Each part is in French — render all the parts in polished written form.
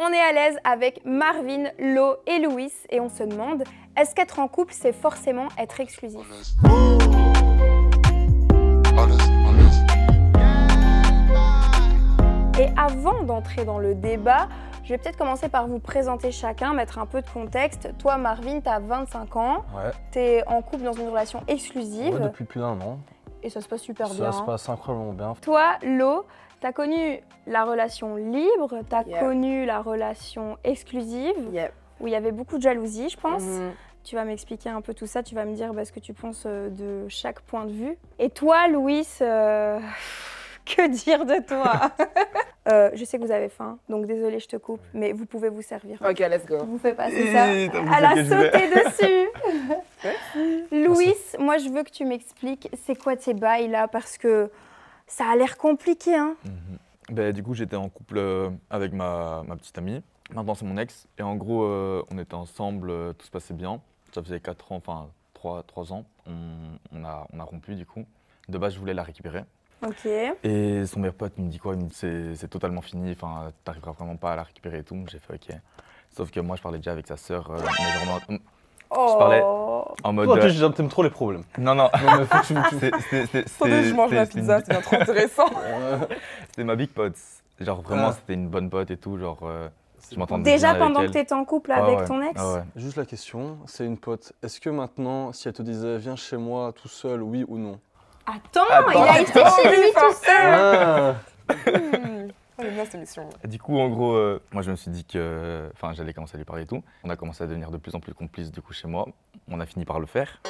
On est à l'aise avec Marvin, Lo et Louis et on se demande, est-ce qu'être en couple, c'est forcément être exclusif? Et avant d'entrer dans le débat, je vais peut-être commencer par vous présenter chacun, mettre un peu de contexte. Toi, Marvin, tu as 25 ans, tu es en couple dans une relation exclusive. Ouais, depuis plus d'1 an. Et ça se passe super bien. Ça se passe incroyablement bien. Toi, Lo, tu as connu la relation libre, tu as connu la relation exclusive, où il y avait beaucoup de jalousie, je pense. Tu vas m'expliquer un peu tout ça, tu vas me dire ce que tu penses de chaque point de vue. Et toi, Louis, que dire de toi? Je sais que vous avez faim, donc désolée, je te coupe, mais vous pouvez vous servir. Ok, let's go. Vous faites passer ça. Elle a sauté dessus. Louis, moi je veux que tu m'expliques, c'est quoi tes bails là, parce que ça a l'air compliqué, hein. Du coup, j'étais en couple avec ma petite amie. Maintenant, c'est mon ex. Et en gros, on était ensemble, tout se passait bien. Ça faisait 4 ans, enfin 3 ans. On a rompu du coup. De base, je voulais la récupérer. Ok. Et son meilleur pote me dit quoi? Il me dit c'est totalement fini, enfin t'arriveras vraiment pas à la récupérer et tout. J'ai fait ok. Sauf que moi je parlais déjà avec sa sœur, mais vraiment, je parlais en mode. Toi, t'aimes trop les problèmes. Non. Non mais faut que tu Attendez, je mange ma pizza, c'est bien trop intéressant. C'était ma big pote. Genre vraiment c'était une bonne pote et tout, genre je m'entendais déjà bien avec pendant elle. que t'étais en couple avec ton ex? Juste la question, c'est une pote. Est-ce que maintenant, si elle te disait viens chez moi tout seul, oui ou non? Attends, il a été chez lui tout seul. On aime bien cette émission. Du coup, en gros, moi je me suis dit que j'allais commencer à lui parler et tout. On a commencé à devenir de plus en plus complices du coup chez moi. On a fini par le faire.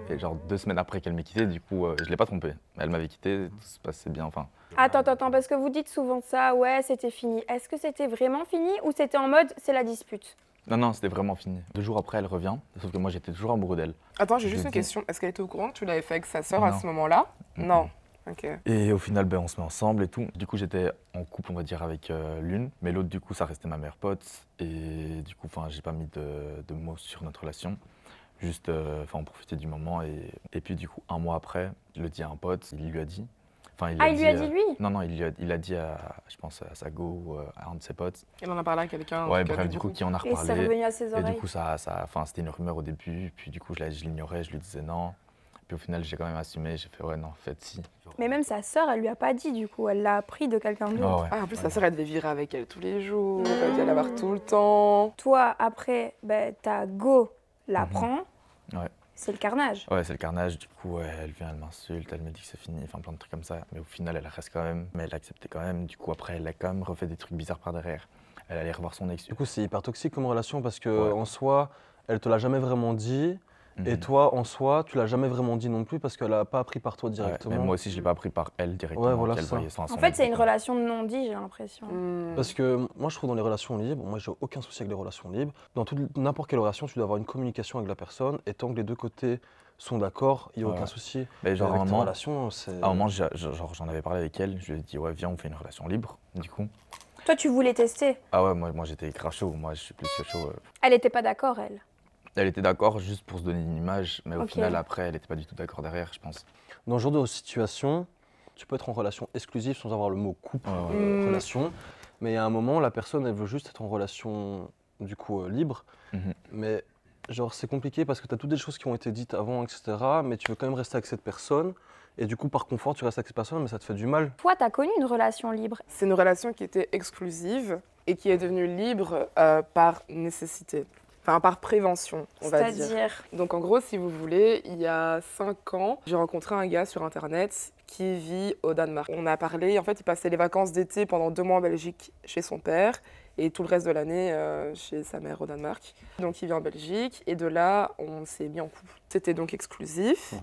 Et genre 2 semaines après qu'elle m'ait quitté, du coup, je l'ai pas trompée. Elle m'avait quitté, tout se passait bien, enfin. Attends, parce que vous dites souvent ça, ouais, c'était fini. Est-ce que c'était vraiment fini ou c'était en mode c'est la dispute? Non, c'était vraiment fini. 2 jours après, elle revient, sauf que moi j'étais toujours amoureux d'elle. Attends, j'ai juste une question. Est-ce qu'elle était au courant que tu l'avais fait avec sa sœur à ce moment-là? Non. Ok. Et au final, on se met ensemble et tout. Du coup, j'étais en couple, on va dire, avec l'une, mais l'autre, du coup, ça restait ma meilleure pote. Et du coup, j'ai pas mis de mots sur notre relation. Juste, on profitait du moment. Et puis, du coup, 1 mois après, je le dis à un pote, il lui a dit. Il lui a dit lui? Non, il a dit à, je pense, à sa go ou à un de ses potes. Il en a parlé à quelqu'un? Ouais, bref, du coup, qui en a reparlé. Et c'est revenu à ses oreilles. Et du coup, c'était une rumeur au début. Puis du coup, je l'ignorais, je lui disais non. Puis au final, j'ai quand même assumé. J'ai fait ouais, non, en fait, si. Mais même sa sœur, elle lui a pas dit du coup. Elle l'a appris de quelqu'un d'autre. Ouais. Ah, en plus, sa sœur, elle devait virer avec elle tous les jours. Elle devait la voir tout le temps. Toi, après, ta go l'apprend. Ouais. C'est le carnage. Ouais, c'est le carnage. Du coup, elle vient, elle m'insulte, elle me dit que c'est fini, plein de trucs comme ça. Mais au final, elle reste quand même. Mais elle a accepté quand même. Du coup, après, elle a quand même refait des trucs bizarres par derrière. Elle allait revoir son ex. Du coup, c'est hyper toxique comme relation parce que en soi, elle te l'a jamais vraiment dit. Et toi, en soi, tu l'as jamais vraiment dit non plus parce qu'elle a pas appris par toi directement. Mais moi aussi, je l'ai pas appris par elle directement. Ouais, voilà, en fait, c'est une relation de non-dit, j'ai l'impression. Parce que moi, je trouve dans les relations libres, moi, j'ai aucun souci avec les relations libres. Dans n'importe quelle relation, tu dois avoir une communication avec la personne et tant que les deux côtés sont d'accord, il n'y a aucun souci. Mais genre, avec ta relation, à un moment, j'en avais parlé avec elle, je lui ai dit, ouais, viens, on fait une relation libre, du coup. Toi, tu voulais tester? Ah ouais, moi j'étais grave chaud, moi je suis plus que chaud. Elle était pas d'accord, elle? Elle était d'accord juste pour se donner une image, mais au final, après, elle n'était pas du tout d'accord derrière, je pense. Dans ce genre de situation, tu peux être en relation exclusive sans avoir le mot couple, relation. Mais il y a un moment, la personne, elle veut juste être en relation, du coup, libre. Mais genre, c'est compliqué parce que tu as toutes des choses qui ont été dites avant, etc. Mais tu veux quand même rester avec cette personne. Et du coup, par confort, tu restes avec cette personne, mais ça te fait du mal. Toi, tu as connu une relation libre? C'est une relation qui était exclusive et qui est devenue libre par nécessité. Enfin, par prévention, on va dire. C'est-à-dire? Donc en gros, si vous voulez, il y a 5 ans, j'ai rencontré un gars sur Internet qui vit au Danemark. On a parlé, en fait, il passait les vacances d'été pendant 2 mois en Belgique chez son père et tout le reste de l'année chez sa mère au Danemark. Donc il vit en Belgique et de là, on s'est mis en couple. C'était donc exclusif,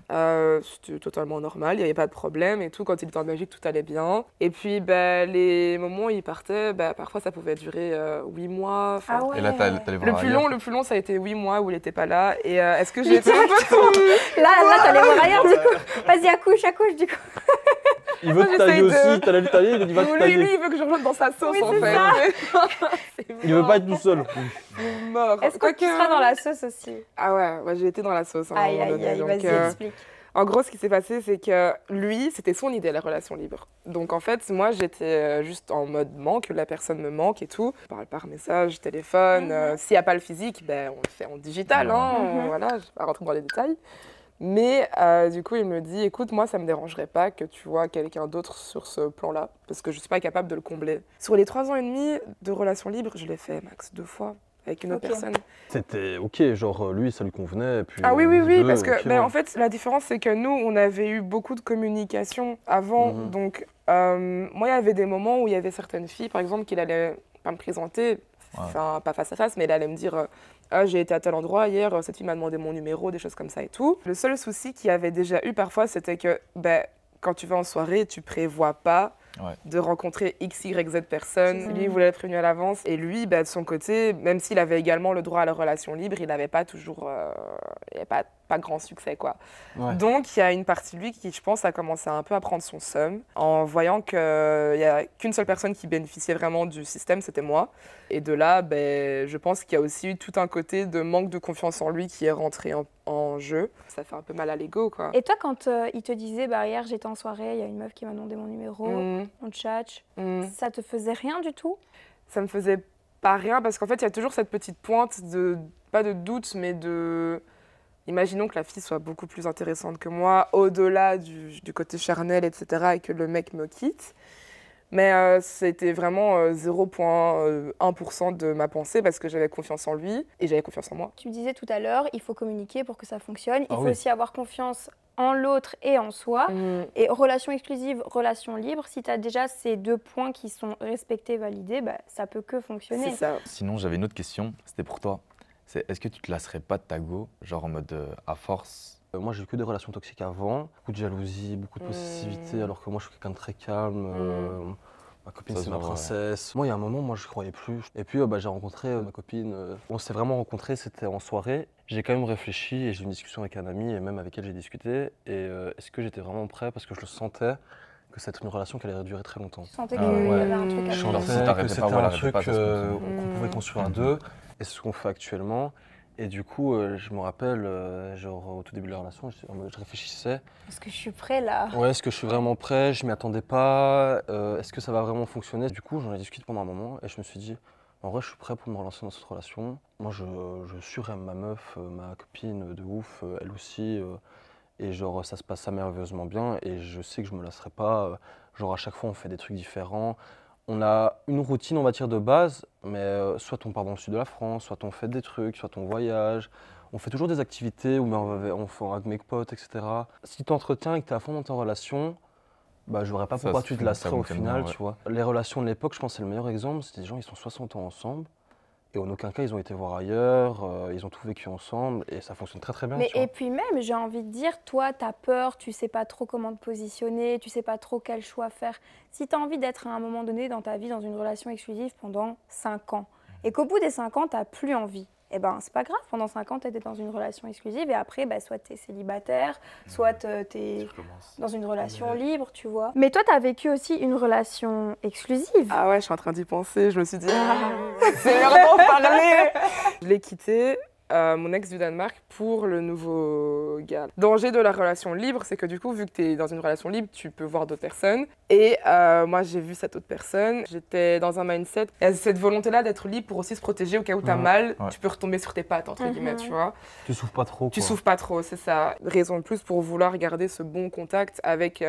c'était totalement normal, il n'y avait pas de problème et tout. Quand il était en Belgique, tout allait bien. Et puis les moments où il partait, parfois ça pouvait durer 8 mois. Ah ouais. Et là, t'allais voir le plus long, ça a été 8 mois où il n'était pas là. Et est-ce que j'ai été un peu Là, t'allais voir ailleurs du coup. Vas-y, accouche du coup. Il veut te tailler aussi, t'allais le tailler, il va te tailler. Lui, il veut que je rejoigne dans sa sauce en fait. Il veut pas être tout seul. Mort. Est-ce que tu seras dans la sauce aussi? Ah ouais, j'ai été dans la sauce. Aïe, vas-y, explique. En gros, ce qui s'est passé, c'est que lui, c'était son idée, la relation libre. Donc en fait, moi, j'étais juste en mode manque, la personne me manque et tout. On parle par message, téléphone. S'il n'y a pas le physique, ben, on le fait en digital. Hein, voilà, je ne vais pas rentrer dans les détails. Mais du coup, il me dit, écoute, moi, ça ne me dérangerait pas que tu vois quelqu'un d'autre sur ce plan-là, parce que je ne suis pas capable de le combler. Sur les 3 ans et demi de relation libre, je l'ai fait max 2 fois. Avec une autre personne. C'était ok, genre lui ça lui convenait. Et puis, ah oui, parce que okay, en fait la différence c'est que nous on avait eu beaucoup de communication avant, donc moi il y avait des moments où il y avait certaines filles par exemple qui n'allaient pas me présenter, enfin pas face à face, mais elle allait me dire ah j'ai été à tel endroit hier, cette fille m'a demandé mon numéro, des choses comme ça et tout. Le seul souci qu'il y avait déjà eu parfois c'était que quand tu vas en soirée tu prévois pas de rencontrer X, Y, Z personnes. Lui, il voulait être prévenu à l'avance. Et lui, de son côté, même s'il avait également le droit à la relation libre, il n'avait pas toujours... il n'y avait pas grand succès, quoi. Donc, il y a une partie de lui qui, je pense, a commencé un peu à prendre son seum en voyant qu'il n'y a qu'une seule personne qui bénéficiait vraiment du système, c'était moi. Et de là, je pense qu'il y a aussi eu tout un côté de manque de confiance en lui qui est rentré en jeu. Ça fait un peu mal à l'ego, quoi. Et toi, quand il te disait, hier j'étais en soirée, il y a une meuf qui m'a demandé mon numéro, on chat, ça te faisait rien du tout? Ça me faisait pas rien parce qu'en fait, il y a toujours cette petite pointe pas de doute, mais de... Imaginons que la fille soit beaucoup plus intéressante que moi, au-delà du côté charnel, etc., et que le mec me quitte. Mais c'était vraiment 0,1% de ma pensée parce que j'avais confiance en lui et j'avais confiance en moi. Tu me disais tout à l'heure, il faut communiquer pour que ça fonctionne. Il faut aussi avoir confiance en l'autre et en soi. Et relation exclusive, relation libre, si tu as déjà ces 2 points qui sont respectés, validés, ça peut que fonctionner. C'est ça. Sinon, j'avais une autre question, c'était pour toi. Est-ce que tu te lasserais pas de ta go, genre en mode à force? Moi, j'ai eu que des relations toxiques avant, beaucoup de jalousie, beaucoup de possessivité, alors que moi, je suis quelqu'un de très calme. Ma copine, c'est ma princesse. Moi, il y a un moment, moi, je croyais plus. Et puis, j'ai rencontré ma copine. On s'est vraiment rencontrés, c'était en soirée. J'ai quand même réfléchi et j'ai eu une discussion avec un ami, et même avec elle, j'ai discuté. Et est-ce que j'étais vraiment prêt? Parce que je le sentais que c'était une relation qui allait durer très longtemps. Tu sentais qu'il y avait un truc à faire. Je sentais que c'était un truc qu'on pouvait construire à 2. Et c'est ce qu'on fait actuellement. Et du coup, je me rappelle, au tout début de la relation, je réfléchissais. Est-ce que je suis prêt là? Ouais, est-ce que je suis vraiment prêt? Je m'y attendais pas. Est-ce que ça va vraiment fonctionner? Du coup, j'en ai discuté pendant un moment et je me suis dit, en vrai, je suis prêt pour me relancer dans cette relation. Moi, je suraime ma meuf, ma copine de ouf, elle aussi. Et ça se passe merveilleusement bien et je sais que je me lasserai pas. À chaque fois, on fait des trucs différents. On a une routine, on va dire, de base, mais soit on part dans le sud de la France, soit on fait des trucs, soit on voyage. On fait toujours des activités où on fait avec mes potes, etc. Si tu entretiens et que tu es à fond dans ta relation, je ne verrais pas pourquoi tu te lasserais au final, tu vois. Les relations de l'époque, je pense que c'est le meilleur exemple, c'est des gens, ils sont 60 ans ensemble. Et en aucun cas, ils ont été voir ailleurs, ils ont tout vécu ensemble et ça fonctionne très très bien. Et puis même, j'ai envie de dire, toi, tu as peur, tu sais pas trop comment te positionner, tu sais pas trop quel choix faire. Si tu as envie d'être à un moment donné dans ta vie dans une relation exclusive pendant 5 ans et qu'au bout des 5 ans, tu n'as plus envie, c'est pas grave, pendant 5 ans, tu étais dans une relation exclusive et après, soit tu es célibataire, soit tu es dans une relation libre, tu vois. Mais toi, tu as vécu aussi une relation exclusive. Ah ouais, je suis en train d'y penser, je me suis dit, c'est l'heure d'en parler. Je l'ai quitté, mon ex du Danemark, pour le nouveau gars. Danger de la relation libre, c'est que du coup, vu que tu es dans une relation libre, tu peux voir d'autres personnes. Et moi, j'ai vu cette autre personne. J'étais dans un mindset. Il y a cette volonté-là d'être libre pour aussi se protéger au cas où tu as mal. Tu peux retomber sur tes pattes, entre guillemets, tu vois. Tu souffres pas trop, quoi. Tu souffres pas trop, c'est ça. Raison de plus pour vouloir garder ce bon contact avec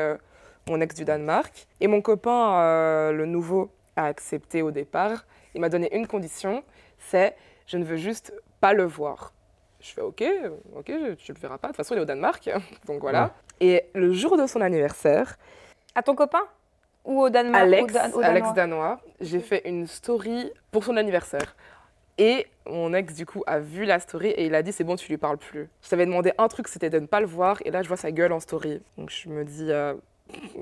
mon ex du Danemark. Et mon copain, le nouveau, a accepté au départ. Il m'a donné une condition, c'est je ne veux juste pas le voir. Je fais ok, tu le verras pas. De toute façon, il est au Danemark, donc voilà. Ouais. Et le jour de son anniversaire... À ton copain? Ou au Danemark? Alex danois. J'ai fait une story pour son anniversaire. Et mon ex, du coup, a vu la story et il a dit, c'est bon, tu lui parles plus. Je t'avais demandé un truc, c'était de ne pas le voir. Et là, je vois sa gueule en story. Donc je me dis...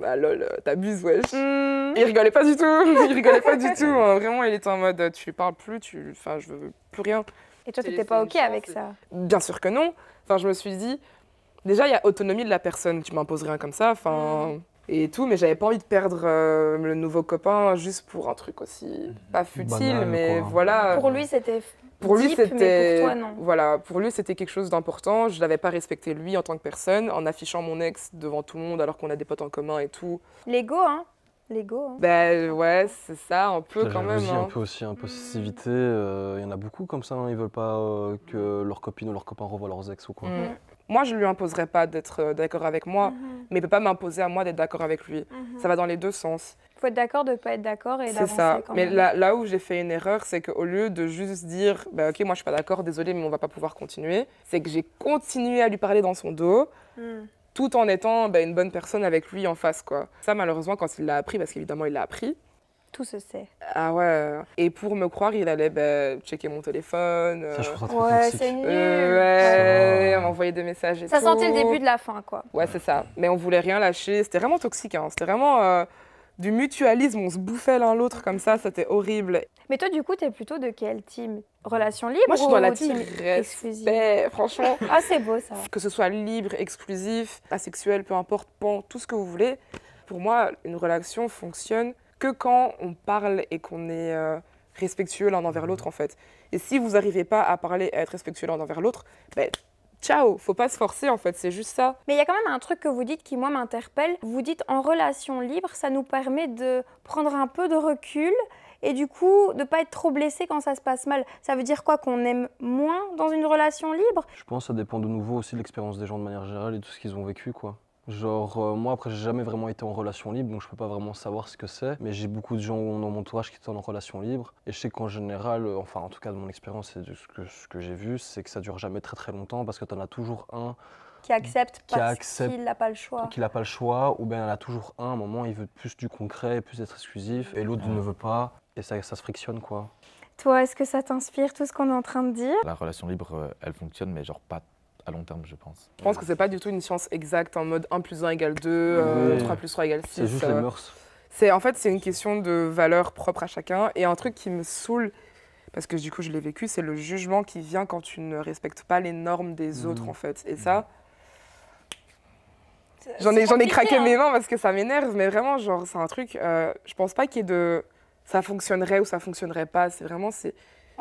Ah lol, t'abuses, wesh. Il rigolait pas du tout, hein. Vraiment, il était en mode, tu lui parles plus, je veux plus rien. Et toi, t'étais pas ok avec ça? Bien sûr que non. Enfin, je me suis dit, déjà, il y a autonomie de la personne, tu m'imposes rien comme ça, et tout, mais j'avais pas envie de perdre le nouveau copain juste pour un truc aussi, pas futile, banal, mais quoi. Voilà. Pour lui, c'était pour lui, deep, mais pour toi, non. Voilà, pour lui, c'était quelque chose d'important. Je l'avais pas respecté lui en tant que personne, en affichant mon ex devant tout le monde alors qu'on a des potes en commun et tout. L'ego, hein. L'ego. Hein. Ben ouais, c'est ça, un peu la quand même. Un peu aussi, possessivité. Il y en a beaucoup comme ça, hein, ils veulent pas que leurs copines ou leurs copains revoient leurs ex ou quoi. Moi, je lui imposerais pas d'être d'accord avec moi, mais il peut pas m'imposer à moi d'être d'accord avec lui. Ça va dans les deux sens. Il faut être d'accord de ne pas être d'accord et d'avancer. C'est ça. Quand mais même. là où j'ai fait une erreur, c'est qu'au lieu de juste dire bah, « Ok, moi je suis pas d'accord, désolé, mais on va pas pouvoir continuer », c'est que j'ai continué à lui parler dans son dos, tout en étant une bonne personne avec lui en face, quoi. Ça, malheureusement, quand il l'a appris, parce qu'évidemment, il l'a appris. Tout se sait. Ah ouais. Et pour me croire, il allait checker mon téléphone. Ça, je trouve ça très toxique. C'est nul. Ouais, on m'envoyait des messages et ça tout. sentait le début de la fin, quoi. Ouais, c'est ça. Mais on voulait rien lâcher. C'était vraiment toxique, hein. C'était vraiment du mutualisme. On se bouffait l'un l'autre comme ça. C'était horrible. Mais toi, du coup, t'es plutôt de quel team? Relation libre Moi, je suis dans la ou team exclusive? respect, franchement. Ah, c'est beau, ça. Que ce soit libre, exclusif, asexuel, peu importe, pan, tout ce que vous voulez. Pour moi, une relation fonctionne que quand on parle et qu'on est respectueux l'un envers l'autre, en fait. Et si vous n'arrivez pas à parler et à être respectueux l'un envers l'autre, ciao, faut pas se forcer, en fait, c'est juste ça. Mais il y a quand même un truc que vous dites qui, moi, m'interpelle. Vous dites en relation libre, ça nous permet de prendre un peu de recul et du coup, de ne pas être trop blessé quand ça se passe mal. Ça veut dire quoi? Qu'on aime moins dans une relation libre? Je pense que ça dépend de nouveau aussi de l'expérience des gens de manière générale et de tout ce qu'ils ont vécu, quoi. Genre, moi, après, j'ai jamais vraiment été en relation libre, donc je peux pas vraiment savoir ce que c'est. Mais j'ai beaucoup de gens dans mon entourage qui sont en relation libre. Et je sais qu'en général, enfin, en tout cas, de mon expérience et de ce que j'ai vu, c'est que ça dure jamais très très longtemps parce que tu en as toujours un qui accepte parce qu'il n'a pas le choix. Qu'il n'a pas le choix, ou bien il y en a toujours un moment, il veut plus du concret, plus d'être exclusif, et l'autre ne veut pas, et ça se frictionne, quoi. Toi, est-ce que ça t'inspire tout ce qu'on est en train de dire? La relation libre, elle fonctionne, mais genre pas à long terme, je pense. Je pense que c'est pas du tout une science exacte en mode 1 plus 1 égale 2, 3 plus 3 égale 6. C'est juste les mœurs. En fait, c'est une question de valeur propre à chacun. Et un truc qui me saoule, parce que du coup je l'ai vécu, c'est le jugement qui vient quand tu ne respectes pas les normes des autres, en fait. Et ça, j'en ai craqué mes mains parce que ça m'énerve, mais vraiment, genre, c'est un truc, je pense pas qu'il y ait de ça fonctionnerait ou ça fonctionnerait pas. C'est vraiment,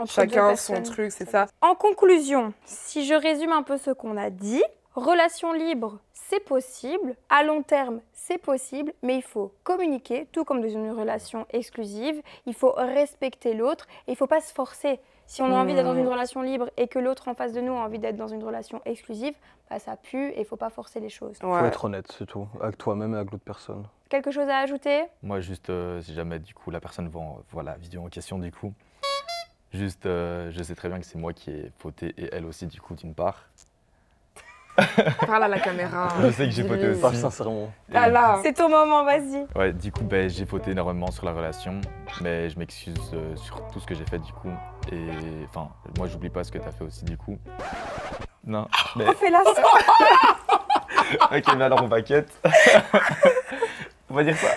chacun son truc, c'est ça. En conclusion, si je résume un peu ce qu'on a dit, relation libre, c'est possible. À long terme, c'est possible, mais il faut communiquer, tout comme dans une relation exclusive. Il faut respecter l'autre et il ne faut pas se forcer. Si on a envie d'être dans une relation libre et que l'autre en face de nous a envie d'être dans une relation exclusive, ça pue et il ne faut pas forcer les choses. Il faut être honnête, c'est tout, avec toi-même et avec l'autre personne. Quelque chose à ajouter? Moi, juste, si jamais du coup la personne voit la vidéo en question, du coup, juste, je sais très bien que c'est moi qui ai fauté et elle aussi, du coup, d'une part. Parle à la caméra. Je sais que j'ai fauté aussi. Parle sincèrement. Ah là. C'est ton moment, vas-y. Ouais, du coup, j'ai fauté énormément sur la relation, mais je m'excuse sur tout ce que j'ai fait, du coup. Et enfin, moi, j'oublie pas ce que t'as fait aussi, du coup. Non, mais... Refais-la. Ok, mais alors on va cut. On va dire quoi?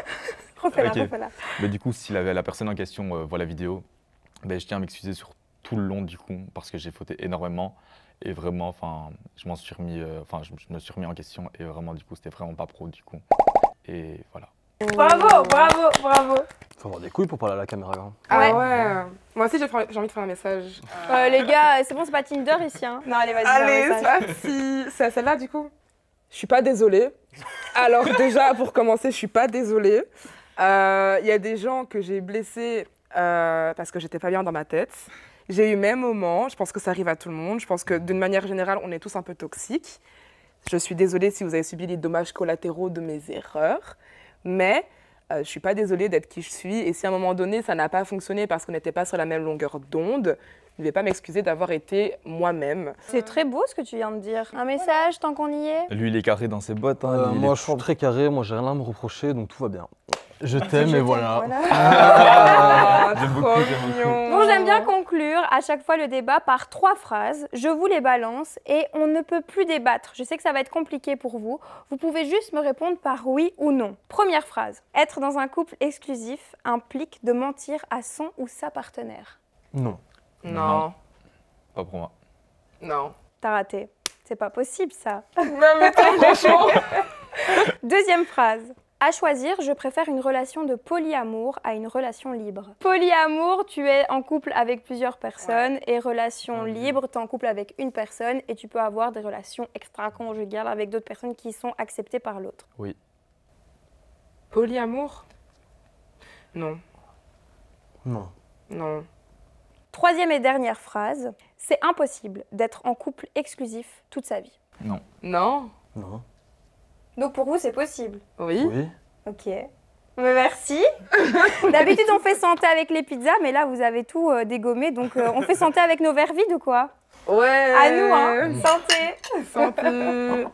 Refais-la, okay. refais-la. Mais du coup, si la personne en question voit la vidéo, je tiens à m'excuser sur tout le long, du coup, parce que j'ai fauté énormément. Et vraiment, enfin, je me suis remis en question et vraiment, du coup, c'était vraiment pas pro, du coup. Et voilà. Bravo, bravo, bravo. Faut avoir des couilles pour parler à la caméra. Hein. Ah ouais. Moi aussi, j'ai envie de faire un message. Les gars, c'est bon, c'est pas Tinder ici, hein. Non, allez, vas-y. Allez, c'est parti. C'est à celle-là, du coup. Je suis pas désolée. Alors déjà, pour commencer, je suis pas désolée. Il y a des gens que j'ai blessés parce que j'étais pas bien dans ma tête. J'ai eu mes moments, je pense que ça arrive à tout le monde. Je pense que d'une manière générale, on est tous un peu toxiques. Je suis désolée si vous avez subi les dommages collatéraux de mes erreurs. Mais je ne suis pas désolée d'être qui je suis. Et si à un moment donné, ça n'a pas fonctionné parce qu'on n'était pas sur la même longueur d'onde, je ne vais pas m'excuser d'avoir été moi-même. C'est très beau ce que tu viens de dire. Un message tant qu'on y est? Lui, il est carré dans ses bottes. Hein, moi, je suis très carré. Moi, j'ai rien à me reprocher, donc tout va bien. Je t'aime et voilà. J'aime beaucoup, Bon, j'aime bien conclure à chaque fois le débat par 3 phrases. Je vous les balance et on ne peut plus débattre. Je sais que ça va être compliqué pour vous. Vous pouvez juste me répondre par oui ou non. Première phrase. Être dans un couple exclusif implique de mentir à son ou sa partenaire. Non. Non. Pas pour moi. Non. T'as raté. C'est pas possible ça. Mais franchement. Deuxième phrase. À choisir, je préfère une relation de polyamour à une relation libre. Polyamour, tu es en couple avec plusieurs personnes et relation libre, tu es en couple avec une personne et tu peux avoir des relations extra-conjugales avec d'autres personnes qui sont acceptées par l'autre. Oui. Polyamour? Non. Non. Non. Troisième et dernière phrase, c'est impossible d'être en couple exclusif toute sa vie. Non. Non? Non. Donc pour vous, c'est possible? Oui. Oui. Ok. Mais merci. D'habitude, on fait santé avec les pizzas, mais là, vous avez tout dégommé. Donc, on fait santé avec nos verres vides ou quoi? Ouais. À nous, hein. Santé. Santé.